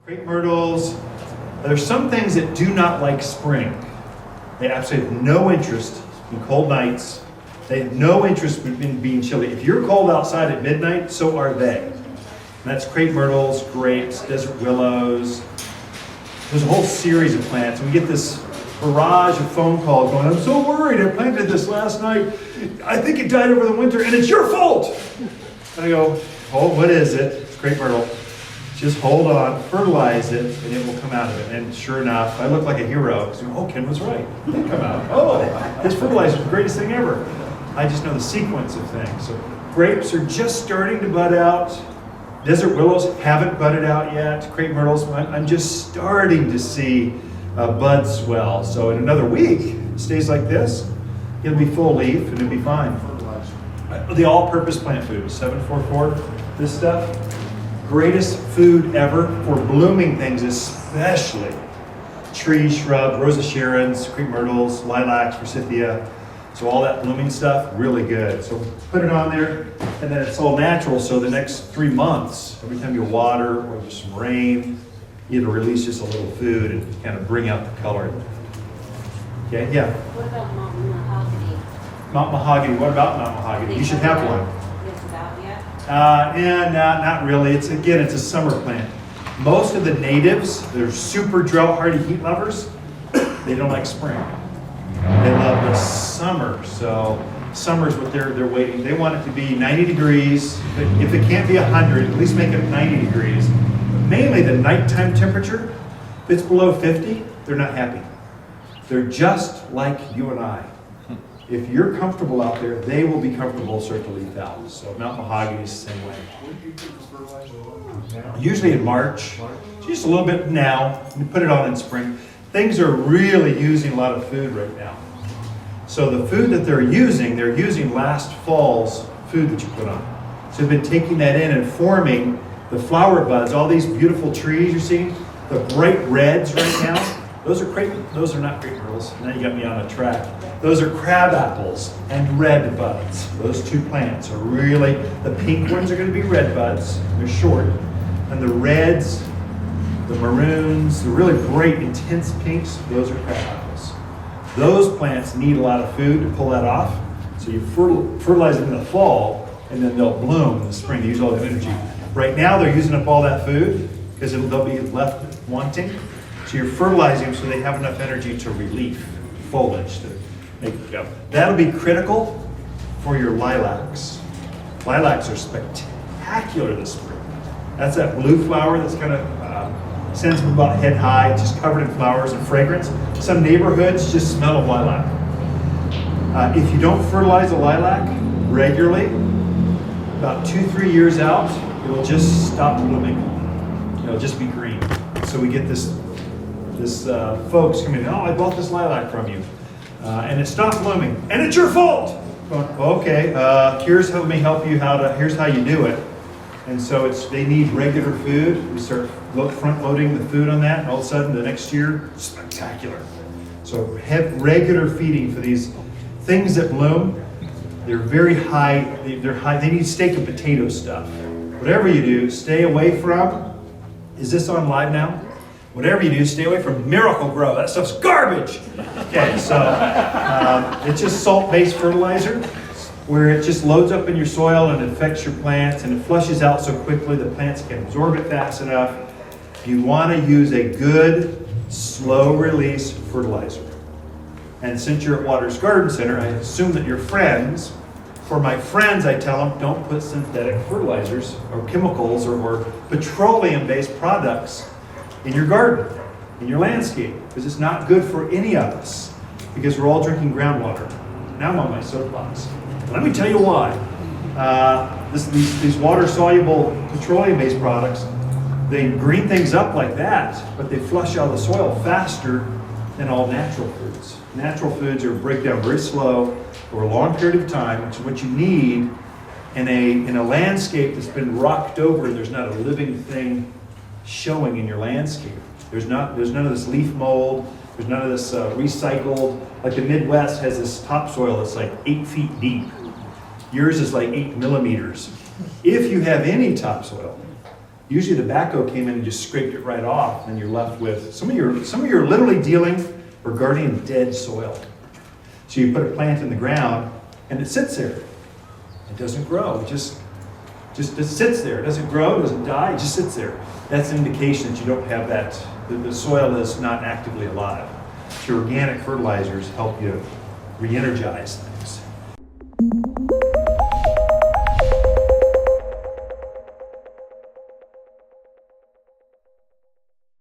Crape myrtles, there's some things that do not like spring. They absolutely have no interest in cold nights. They have no interest in being chilly. If you're cold outside at midnight, so are they. And that's crape myrtles, grapes, desert willows. There's a whole series of plants. And we get this barrage of phone calls going, I'm so worried, I planted this last night. I think it died over the winter and it's your fault. And I go, oh, what is it? It's crape myrtle. Just hold on, fertilize it, and it will come out of it. And sure enough, I look like a hero. Because, oh, Ken was right. It did come out. Oh, this fertilizer is the greatest thing ever. I just know the sequence of things. So grapes are just starting to bud out. Desert willows haven't budded out yet. Crape myrtles, I'm just starting to see buds swell. So in another week, it stays like this, it'll be full leaf and it'll be fine. The all-purpose plant food, 744, this stuff. Greatest food ever for blooming things, especially trees, shrubs, Rosa Sharons, crepe myrtles, lilacs, forsythia. So all that blooming stuff, really good. So put it on there, and then it's all natural. So the next 3 months, every time you water or there's some rain, it'll release just a little food and kind of bring out the color. Okay, yeah. What about Mount Mahogany? Mount Mahogany. What about Mount Mahogany? You should have one. It's about yet? And not really. It's a summer plant. Most of the natives, they're super drought hardy heat lovers. They don't like spring. They love the summer. So summer's what they're waiting. They want it to be 90 degrees. If it can't be 100, at least make it 90 degrees. But mainly the nighttime temperature. If it's below 50, they're not happy. They're just like you and I. If you're comfortable out there, they will be comfortable start to leaf out. So Mount Mahogany is the same way. Usually in March, just a little bit now. We put it on in spring. Things are really using a lot of food right now. So the food that they're using last fall's food that you put on. So they've been taking that in and forming the flower buds, all these beautiful trees you're seeing, the bright reds right now. Those are not crape myrtles. Now you got me on a track. Those are crab apples and red buds. Those two plants are really, the pink ones are going to be red buds. They're short. And the reds, the maroons, the really bright, intense pinks, those are crab apples. Those plants need a lot of food to pull that off. So you fertilize them in the fall, and then they'll bloom in the spring. They use all that energy. Right now, they're using up all that food because they'll be left wanting. So you're fertilizing them so they have enough energy to relief foliage to make it go. That'll be critical for your lilacs. Lilacs are spectacular this spring. That's that blue flower that's kind of sends them about head high, just covered in flowers and fragrance. Some neighborhoods just smell of lilac. If you don't fertilize a lilac regularly, about 2-3 years out, it'll just stop blooming. It'll just be green. So we get this folks come in, oh, I bought this lilac from you. And it stopped blooming. And it's your fault! Going, okay, here's how we help you, here's how you do it. And so they need regular food. We start front loading the food on that, and all of a sudden the next year, spectacular. So have regular feeding for these things that bloom. They're very high, they need steak and potato stuff. Whatever you do, stay away from, is this on live now? Whatever you do, stay away from Miracle Grow. That stuff's garbage. Okay, so it's just salt-based fertilizer where it just loads up in your soil and affects your plants and it flushes out so quickly the plants can absorb it fast enough. You want to use a good, slow-release fertilizer. And since you're at Waters Garden Center, I assume that you're friends. For my friends, I tell them, don't put synthetic fertilizers or chemicals or petroleum-based products in your garden, in your landscape, because it's not good for any of us, because we're all drinking groundwater. Now I'm on my soapbox. Let me tell you why. These water-soluble petroleum-based products, they green things up like that, but they flush out of the soil faster than all natural foods. Natural foods are break down very slow over a long period of time, which is what you need in a landscape that's been rocked over and there's not a living thing showing in your landscape. There's none of this leaf mold. There's none of this recycled. Like the Midwest has this topsoil that's like 8 feet deep. Yours is like 8 millimeters. If you have any topsoil, usually the backhoe came in and just scraped it right off, and you're left with, some of you are literally dealing or guarding dead soil. So you put a plant in the ground, and it sits there. It doesn't grow, it just sits there. It doesn't grow, it doesn't die, it just sits there. That's an indication that you don't have that, the soil is not actively alive. Your organic fertilizers help you re-energize things.